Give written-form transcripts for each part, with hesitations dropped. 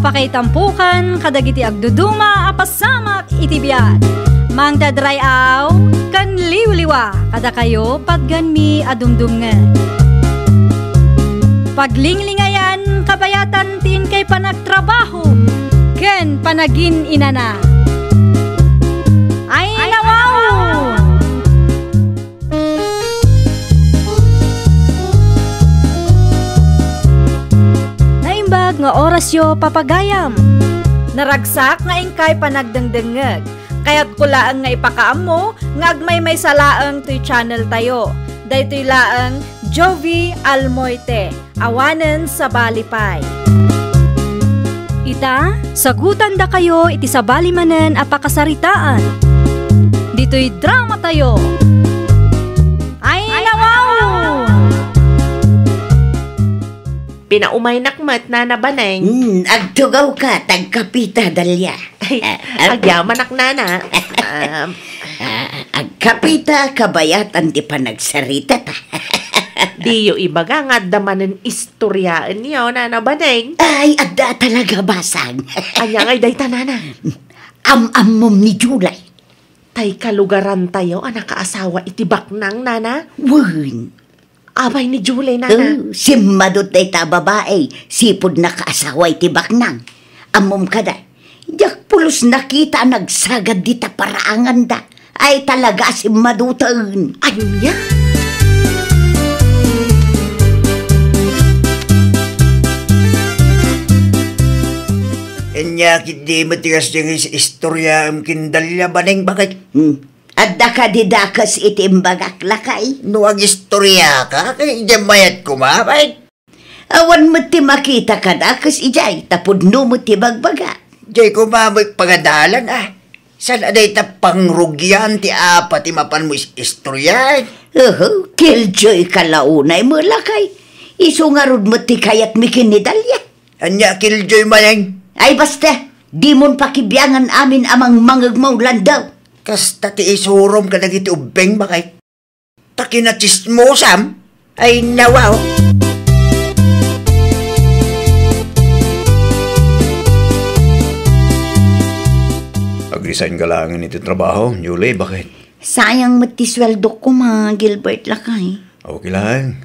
Apakaitampukan, kadagiti agduduma, apasamak itibiyat. Mang dadrayaw, kan liwliwa, kada kayo patganmi adumdumngan. Paglinglingayan, kabayatan tin kay panagtrabaho, ken panagin inana. Ay nawaw! Naimbag nga orasyo papagayam. Naragsak nga ingkay panagdengdengeg. Kaya't kulaang nga ipakaam mo, nga agmay may salaang to'y channel tayo. Daytoy laang Jovi Almoite, awanen sa Balipay. Ita, sagutan da kayo iti sa balimanen apakasaritaan. Dito'y drama tayo. Ay nawaw! Pinaumay nakmat na nabaneng. Agtugaw ka, tagkapita dalya. Agyaman naknana. Agkapita, kabayatan di pa nagsarita ta. Diyo ibaga nga damanen istoryaan niyo na nabaneng. Ay, adda talaga basag. Anya ngay day tanana. Am-amom ni July. Tay kalugaran tayo, anak kaasawa itibak nang nana. Wun. Abay ni Julie nana. Si madot day ta babae, sipod na kaasawa itibak nang. Amom ka da. Yak pulos nakita nagsagad di ta paraangan da. Ay talaga si madutan. Anya? Enya kiti matigas yung istorya ang kindalya baneng bakit? Adda ka didakas itimbagak lakay. No ang istorya ka, kay jamayat ko mabait. Awan mo ti makita ka dakas ijay, tapod no mo ti bagbaga. Jay ko mamay pagadalan San aday ta pangrugyan ti apa ti mapan mo istorya? Killjoy kalaunay mo lakay. Isungarod mo ti kayat mikin ni Dalya. Anya killjoy maneng? Ay basta, di mon pakibiyangan amin amang mangagmaulan daw. Kasta ti isurom ka nagiti ubeng bakit? Takinachismosam? Ay nawaw. Pag-resign ka lang iti trabaho, Julie, bakit? Sayang mo ti sweldo ko Gilbert lakay. Okay lang.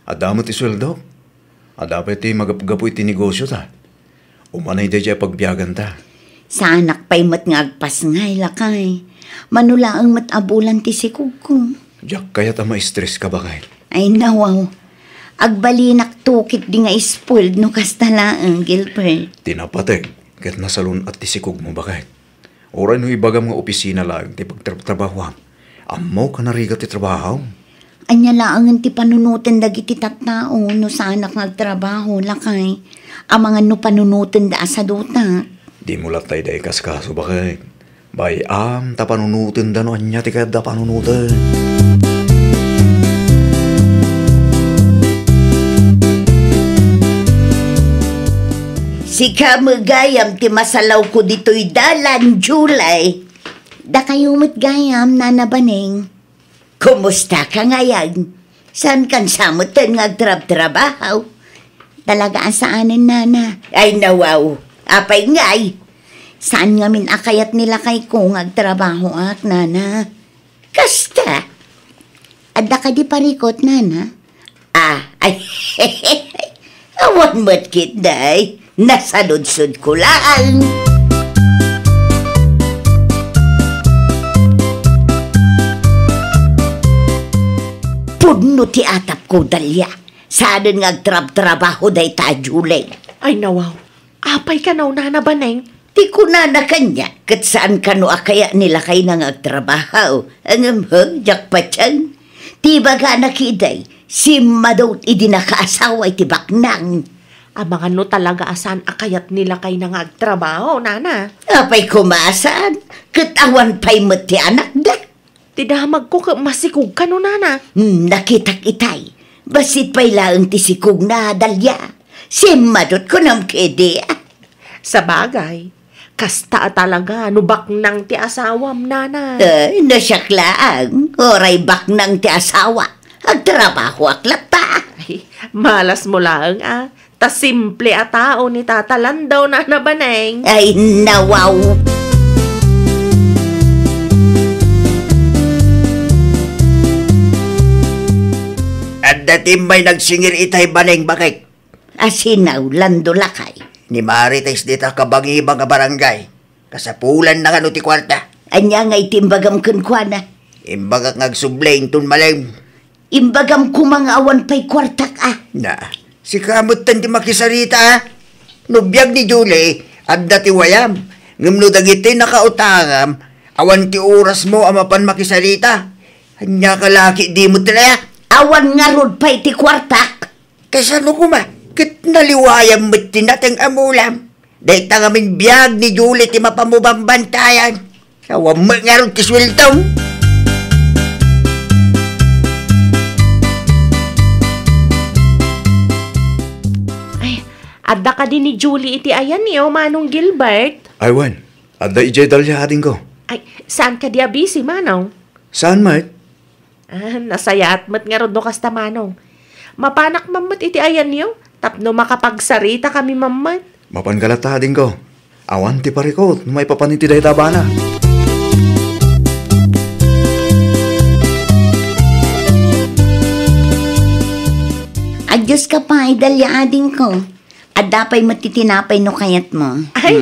Ada mo ti sweldo. Ada pa ti magapgapoy ti negosyo ta. Umanay da dya pagbiyagan ta. Sa anak pa'y mat nga agpas ngay lakay. Manula ang matabulan ti sikog ko. Diyak kaya ta ma-stress ka bakit? Ay nawaw. Agbalinak tukit di nga spoiled no kastalaang Gilbert. Tinapateg, kat nasalun at ti sikog mo bakit? Oray no ibagam nga opisina lang ti pagtrabaho. Ammo ka narigat ti trabaho. Anya laangan ti panunutin dagiti tattao no sa anak nagtrabaho lakay. Amangan no panunutin da sa duta. Di mo latay da ikas kaso bakit? Bayam ta panunutin da no anya ti kada panunutin. Sika magayam ti masalaw ko dito'y dalan July. Da kayo matgayam nanabaneng. Kumusta ka ngayon? Saan kan samutan nga trabaho? Talaga saanin nana? Ay nawaw, apay ngay. Saan nga min akayat nila kay kong agtrabaho ak nana? Kasta? Adda ka di parikot nana? Ay, awan mo't kit day. Nasaludsod ko lang. Pudno ti atap ko dalya. Saan nga trabaho day ta Julie. Ay nawaw, apay ka naw na baneng. Ti ko na kanya, kat saan ka no akaya nila kay nang agtrabaho. Ang jak pa tiyan. Ti baga nakiday, si madot idi nakaasawa iti baknang. Abangan no talaga asan akayat nila kay nang agtrabaho, nana. Apay kumasan, kat awan pa'y mati anak da. Tidamag ko masikog ka no, nana. Nakitak itay, basit pa'y laang ti sikog na dalya. Si madot ko nam kede. Sa bagay, kasta talaga, no baknang ti asawam, nana. Nasyaklaan, oray baknang ti asawa. Agtrabaho aklat pa. Ay, malas mo lang, Ta simple a tao ni tatalan daw na nabaneng. Ay, nawaw. At dating may nagsingir itay baneng bakit? Asinaw, lando lakay. Ni Marites dita kabangibang ka barangay. Kasapulan na kano ti kwarta. Anya nga itimbagam kunkwana. Imbagak ngagsublain tun malem. Imbagam kumangawan pa'y kwartak Na, si kamot tan ti makisarita ha. Nubiyag ni Julie, at dati wayam. Ngamno dagiti nakautangam, awan ti oras mo amapan makisarita. Hanya kalaki di mo tilaya. Awan nga rod pa'y ti kwartak. Kaysa no kuma, kit naliwayam mo't tinatang amulam. Dahil tangamin biyag ni Julie ti mapamubang bantayan. Awan mo nga rod ti sweltong. Adda ka din ni Julie iti ayan niyo, Manong Gilbert. Aywan, adda ijay dalya ating ko. Ay, saan ka di busy, Manong? Saan, mate? Nasayat mat nga ron do kasta, Manong. Mapanak mamat iti ayan niyo, tapno makapagsarita kami mamat. Mapangalata ating ko. Awan ti parikot, may papaniti dahi tabana. Adyos ka pa, idalya ading ko. At dapay matitinapay no kayat mo. Ay,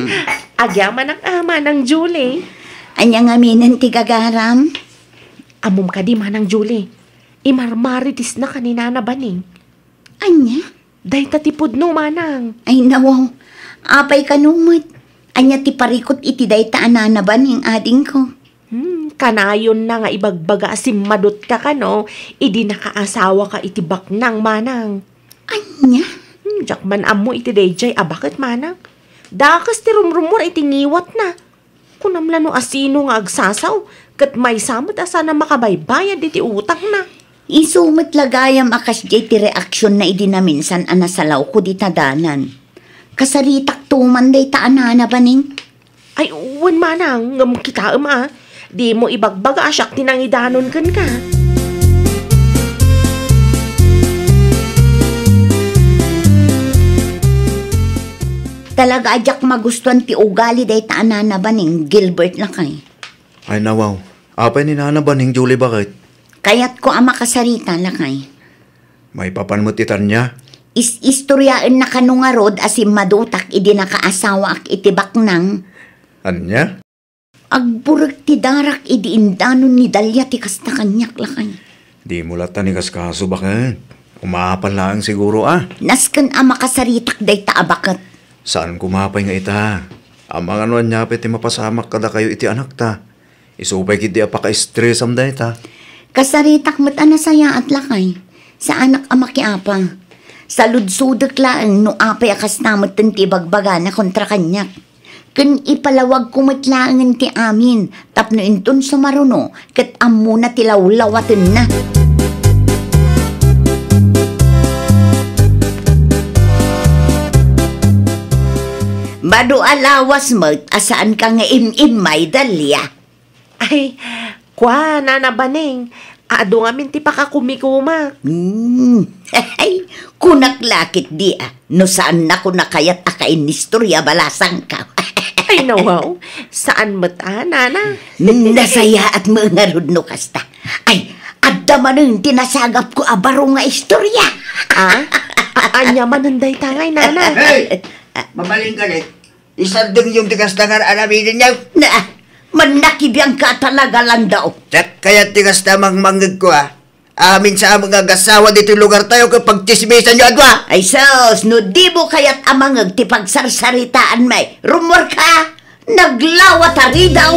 agyaman ang ama ng Julie. Anya nga minan ti gagaram. Amom ka di, Manang Julie. Imarmaritis na kanina na baning. Anya? Day tatipod no, Manang. Ay nawaw. Apay kanumot. Anya ti parikot iti day taanana ba ning ading ko. Kanayon na nga ibagbaga madot ka no, idi nakaasawa ka iti baknang, Manang. Anya? Jakman amo iti dayjay, bakit, Manang? Dakas ti rumrumor iti ngiwat na. Kunamla no asino nga agsasaw, kat may samot asa na makabaybayad iti utang na. Isumot lagayam akas jay ti reaksyon na idi na minsan anasalaw ko di tadanan. Kasaritak tuman day taanana ba ning? Ay, uwan, Manang, ngam kita Di mo ibagbaga asyak tinangidanon kan ka. Talaga ajak magustuhan ti ugali day taanana ba ning Gilbert lakay. Ay nawaw, apay ni nana ba ning Julie bakit? Kaya't ko ama kasarita lakay. May papanmutitan niya? Istoryaan na kanungarod asim madutak idi nakaasawa ak itibak nang. Anya? Agburag ti darak idi indanon ni Dalia ti kasta kanyak lakay. Di mo lata ni kaskaso bakit? Umapan lang siguro Nasken ama kasaritak day taabakat. Saan kumapay nga ita? Amang anuan niya piti mapasamak kada kayo iti anak ta. Isupay kiti apaka-stress am day ta. Kasaritak mat anasaya at lakay. Sa anak ama kiapa. Sa ludsudak laang no apay akas namot ti bagbaga na kontra kanyak. Kun ipalawag kumitlaangan ti amin, tapno intun sumaruno, kat amo na tilawlawatin na. Bado alawas mo, asaan ka nga may Dalia? Ay, kwa, nana baning. Ado nga minti pa ka kumikuma. Ay, kunak lakit di no saan na ko nakayat akainistorya balasang ka. Ay, nawaw. Saan mata, nana? Nasaya at mga rudno kasta. Ay, adda man tinasagap ko abaro nga istorya. Anya mananday tangay, nana. Hey! Mamaling ka rin. Isaldeng yung tigas tangar alaminin niya. Manakibiyang ka talaga lang daw. Tsak kaya tigas tamang manggag ko Amin sa amang agasawa dito lugar tayo kapag tismisan nyo adwa. Ay sos, no di mo kaya't amangag ti pagsarsaritaan may. Rumor ka, naglawat ari daw.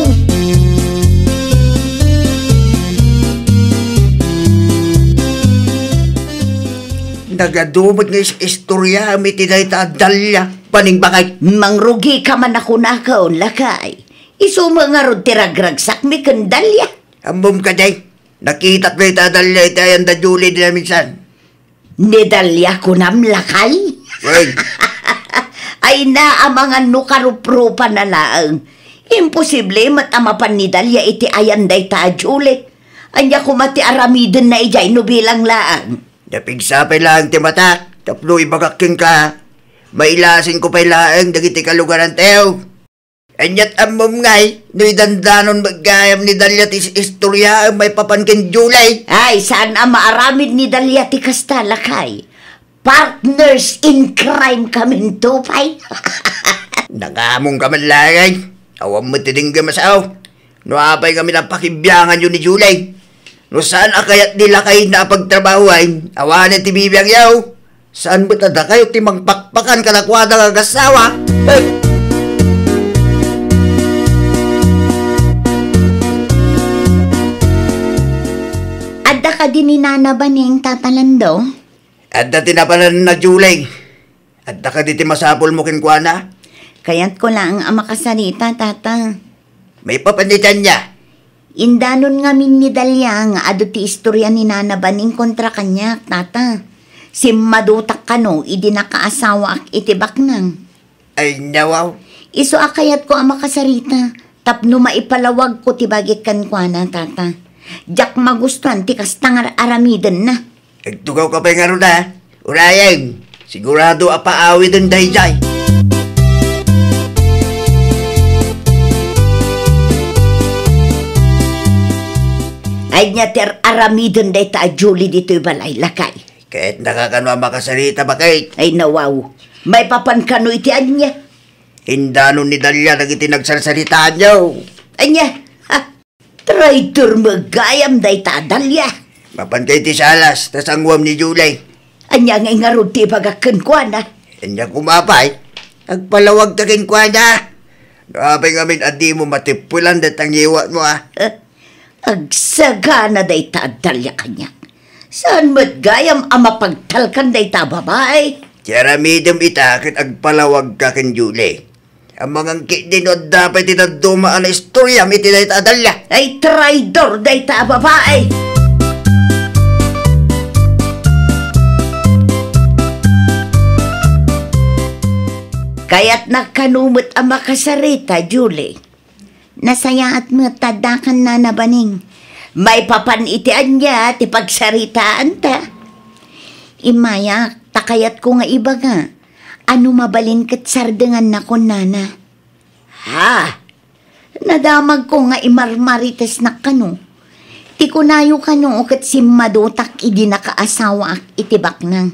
Nagadumot nga istorya may tinay ta Dalia. Paning bakay. Mangrugi ka man ako nakaon lakay. Isuma nga rod tiragragsak mi kan Dalia. Ambom ka day. Nakita't may ta Dalia itayan da Julie din na minsan. Ni Dalia ko nam lakay. Ay na amangan no karuprupa na laang. Imposible matamapan ni Dalia iti ayan day ta Julie. Anya ko mati aramiden na ijay no bilang laang. Napigsapay lang ti mata. Tapno ibagaking ka. Mailasin ko pa'y laeng dagiti kalugaran tayo. Anyat amom ngay, no'y dandanon maggayam ni Dalia ti istorya may papankin July. Ay, saan ang maaramid ni Dalia ti kasta, lakay? Partners in crime kami tupay. Nagamong ka man langay. Awam mo tiningga masaw. No apay kami ng pakibyangan yun ni July. No saan akayat nila kayo na pagtrabahuan, awanin ti bibiyang yaw. Saan mo tada kayo timang pakpakan kalakwada kagasawa? Adda ka din ni Nana Baning tatalando? Adda tinapalan na July. Adda ka di ti masapol mo kinkwana. Kaya't ko lang ang makasarita, tata. May papanitan niya. Indanon nga min ni Dalia nga ado ti istorya ni Nana Baning kontra kanya, tata. Si madutak kano, idi nakaasawa ak itibak nang. Ay nawaw. Iso akayat ko ang makasarita. Tapno maipalawag ko ti bagit kankwana, tata. Jak magustuhan ti kastangar aramiden na. Nagtugaw ka pa nga ron ha. Urayang, sigurado apaawi dun dayjay. Ay niya ter aramiden day ta Julie dito'y balay lakay. Kahit nakakano ang makasarita ba kahit? Ay nawaw, may papan kano iti anya. Hindanon ni Dalia nagiti nagsasalitaan niyo. Anya, traitor magayam day ta Dalia. Mapan kay ti salas, tas ang ni July. Anya nga ingarod ti pagakan ko na. Kanya kumapay, agpalawag ka kinkwana. Napay ngamin adi mo matipulan datang iwat mo ha. Agsaga na day ta Dalia kanya. Saan mo't gayam ang mapagtalkan day ta babae? Tiyara midam itakit agpalawag ka kin Julie. Ang mga kidinod dapat itaduma na istorya miti day ta Dalia. Ay traidor day ta babae. Kaya't nakanumot ang makasarita, Julie. Nasaya at mo tadakan na nabaning. May papanitian niya ti pagsaritaan ta. Imaya, takayat ko nga iba nga. Ano mabalin kat sardengan na ko, nana? Ha? Nadamag ko nga imarmarites na kano. Ti kunayo kano kat si madutak idi nakaasawa ak itibak nang.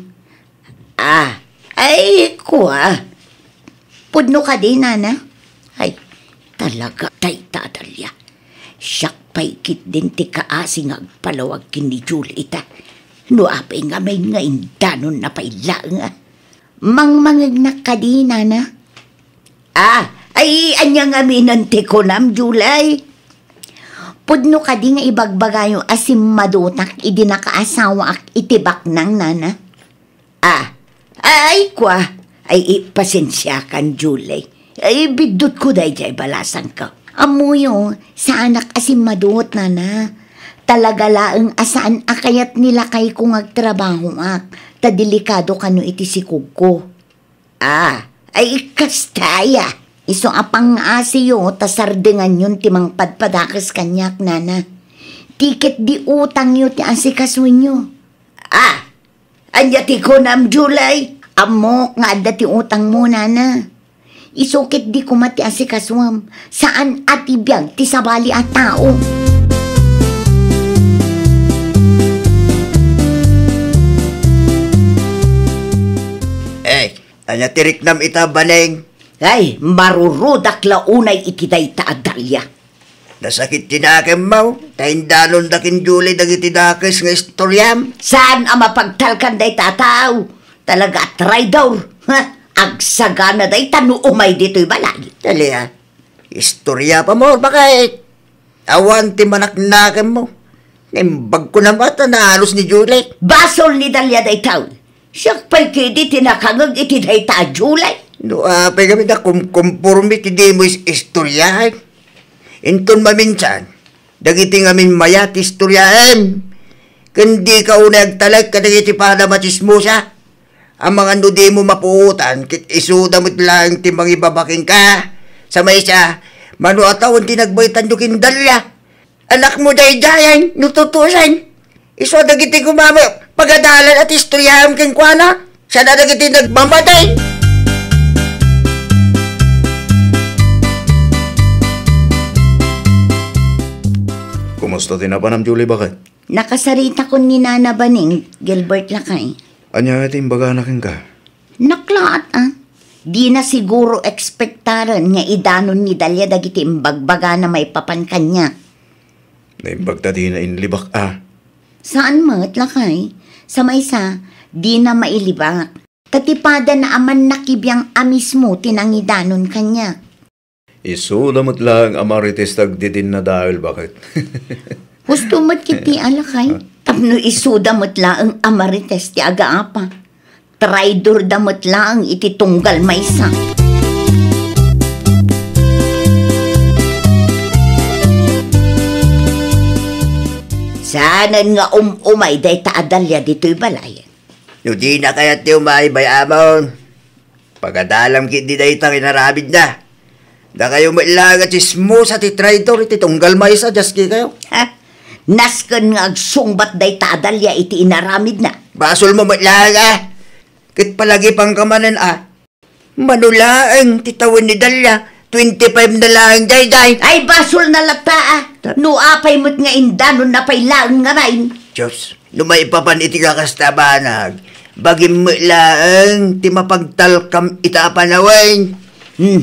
Ay kuha. Pudno ka din, nana? Ay, talaga tay Dalia. Siyak paikit din ti kaasing agpalawag kin ni Julieta. No apay nga may nga indanon na pailang. Mangmangagnak ka din, nana? Ay, anya nga minanti ko nam, Julay. Pudno ka din nga ibagbagayo asim madutak idi nakaasawa ak itibak nang, nana? Ay, kwa. Ay, ipasensya kan, Julie. Ay, bidot ko day jay balasan ka. Amuyo, sa anak asim maduot, nana. Talaga laeng asaan akayat nila kay kung agtrabaho ak. Ta delikado kano iti sikog ko. Ay, kastaya. Iso apang asiyo, ta sardengan yun timang padpadakas kanyak, nana. Tiket di utang yun ti asikaswin nyo. Anya ti ko nam, Julie. Amok nga adda ti utang mo, nana. Isukit di kumati asikaswam. Saan ati biyag ti sabali at tao? Anya tirik nam ita baneng. Ay, marurudak launay itiday ta Dalia. Nasakit tinakem mo. Taindanon dakin Julie dagiti dakes nga istoryam. Saan ang mapagtalkan day tataw? Talaga try daw. Agsagana day tanu umay dito'y balay. Dali ha. Istorya pa mo, bakit? Awan ti manaknakem mo. Nimbag ko na mata na halos ni Julie. Basol ni Dalia day taw. Siyak pa'y kidi tinakangag iti day ta Julie. No, apay kami na kumpormi ti di mo istoryahan. Inton maminsan, dagiti ngamin mayat istoryahan. Kundi ka unag talag kadagiti para machismosa. Ang mga nudi mo mapuutan, kit isuda mo't lang timang ibabaking ka. Sa may siya, manuataw ang tinagbaitan dukin Dalia. Anak mo dahi-dayan, nututusan. Iso dagiti kumama, pagadalan at istoryahan keng kwa na. Siya na dagiti nagmamatay. Kumusta din na pa, Julie, bakit? Nakasarita ko ni Nana Baning, Gilbert Lakay. Anya iti imbaga nakin ka? Naklaat Di na siguro ekspektaran nga idanon ni Dalia dagiti imbagbaga na may papan kanya. Naimbagta di na inlibak Saan mat, Lakay? Sa maysa, di na mailibak. Katipada na aman nakibiyang amis mo tinangidanon kanya. Isu damot lang amarites tagdidin na dahil bakit? Gusto mo't kiti Alakay. Tapno isuda mo't laang amarites ti agaapa. Traidor damot laang iti tunggal maysa. Saanan nga umay day taadalya dito'y balay. Yung di na kaya ti umay bay amon. Pagadalam kit di day tang inarabid na. Da kayo mailaga chismo sa ti traitor iti tunggal may sa jaski kayo. Ha? Nasken nga agsungbat day taadalya iti inaramid na. Basol mo mailaga. Kit palagi pang kamanan Manulaang titawin ni Dalia. 25 na lang, day. Ay, basol na lata Nuapay mo't nga indanon na pailaan nga rain. Diyos, lumaipapan iti kakastabanag. Bagim mo laang ti mapagtalkam itapanawin.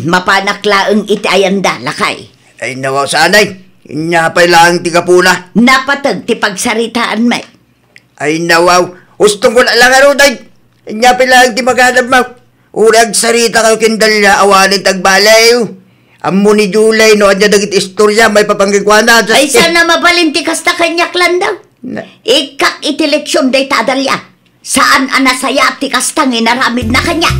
Mapanaklaang iti ayanda, Lakay. Ay nawaw sanay, inyapay lang ti kapuna. Napatag ti pagsaritaan may. Ay nawaw, ustong ko na lang day. Inyapay lang ti maghanap mo. Urag sarita kayo kindalya awanin tagbalay. Amo ni Julie no adya dagit istorya may papanggikwana. Ay sana mabalinti kasta kanyak landaw. Ikak iti leksyon day tadalya. Saan anasaya ti kasta nginaramid na kanya.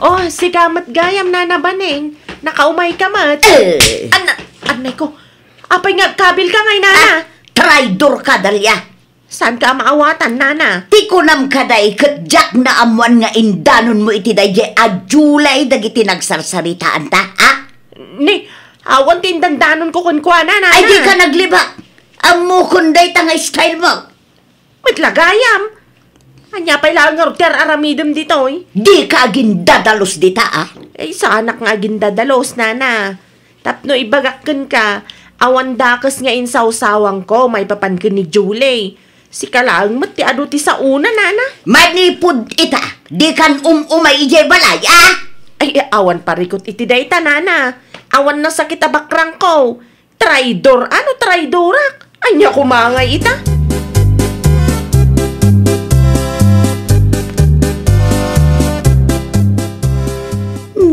Oh, si kamat gayam Nana Baning. Nakaumay ka mat. Anay ko. Apay nga kabil ka ngay, Nana. Traidor ka, Dalia. Saan ka maawatan, Nana? Tikunam ka day, katjak na amuan nga indanon mo iti day adjulay dagiti nagsarsaritaan ta, Ni, awan tindandanon ko kunkwa, Nana. Ay, di ka nagliba. Amo kunday ta nga style mo. Matlagayam. Anya pa'y lang nga roter aramidem dito, Di ka agindadalos dita, Sanak nga agindadalos, Nana. Tapno ibagakken ka. Awan dakas nga insawsawang ko, may papankin ni Julie. Si kalaang mati ado ti sa una, Nana. Manipod ita, di kan umay ijay balay, Ay, awan parikot iti dayta, Nana. Awan na sakit abakrang ko. Traidor, ano traidorak? Anya kumangay ita.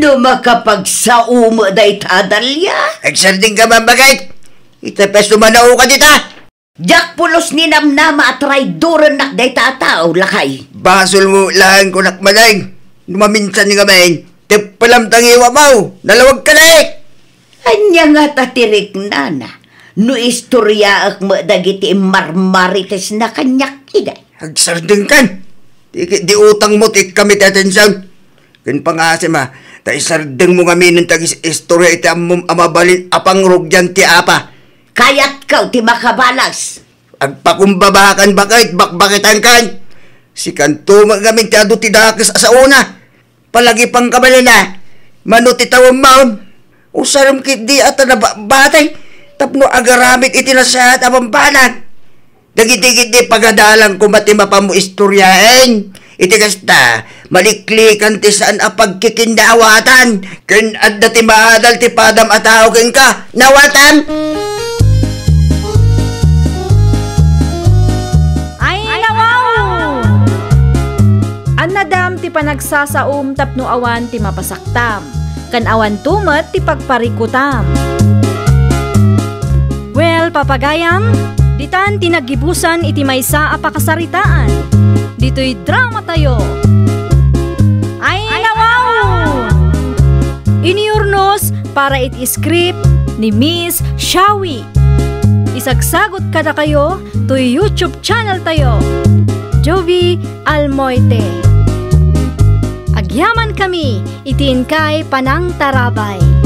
No makapagsauma day tadalya. Nagsarding ka mambagay. Itapes lumanao ka dita. Jak pulos ni namnama at traidoran nak day tatao, Lakay. Basol mo lang ko nakmalang. Numaminsan ni kamain. Tipalam tangiwa mo. Nalawag ka na Anya nga tatirik, Nana. No istorya ak mo dagiti marmarites na kanyak iday. Nagsarding kan. Di utang mo ti kami ti atensyon. Kan pangasim ta isardeng mo kami ng tagis istorya iti amabalin apang rugyan ti apa. Kayat kaw ti makabalas. Agpakumbabakan bakit bakbakitan kan. Si kanto magamin ti adu ti dakes sa una. Palagi pang kabala na. Mano ti tawang maon. Usaram kit di ata na batay. Tapno agaramit iti nasahat apambanan. Dagiti di pagadalang kumati mapamu istoryaen. Iti kasta, maliklikan ti saan apagkikindawatan. Ken adda ti maadal ti padam ataw ken ka. Nawatan! Ay, nawaw! Anadam ti panagsasaum tapno awan ti mapasaktam. Kan awan tumet ti pagparikutam. Well, papagayam, ditan tinagibusan iti maysa a pakasaritaan. Dito'y drama tayo. Ay, nawaw! Iniurnos para iti script ni Miss Shawi. Isagsagot kada kayo to YouTube channel tayo. Jovi Almoite. Agyaman kami, itiin kay Panang Tarabay.